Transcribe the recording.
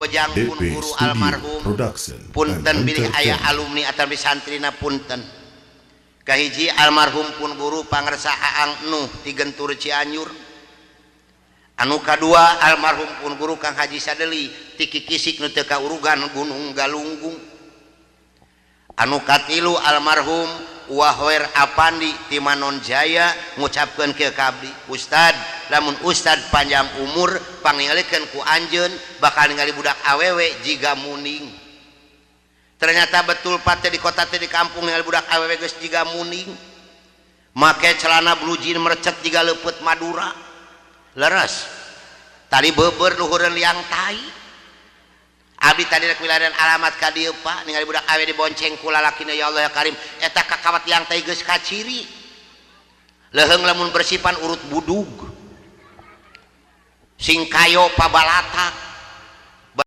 Bojang pun guru almarhum punten bilih ayah alumni atawi santrina punten kahiji almarhum pun guru pangersa Aang Nuh ti Gentur Cianjur anu kadua almarhum pun guru Kang Haji Sadeli ti Kikisik nu teu kaurugan Gunung Galunggung anu katilu almarhum Wahwer Apandi ti Manon Jaya ngucapkeun ke kabdi Ustad lamun Ustad panjang umur pangingalikeun ku anjeun bakal ningali budak awewe jiga muning ternyata betul pate di kota teh di kampung ningali budak awewe geus jiga muning make celana blue jean merecet jiga leupet Madura leres tadi beubeur luhureun liang tai abdi tadi rek miladeun alamat ka dieu Pak ningali budak awewe dibonceng ku lalakina ya Allah ya Karim eta kakawat liang tai geus kaciri leheung lamun bersipan urut budug sing kayo pabalatak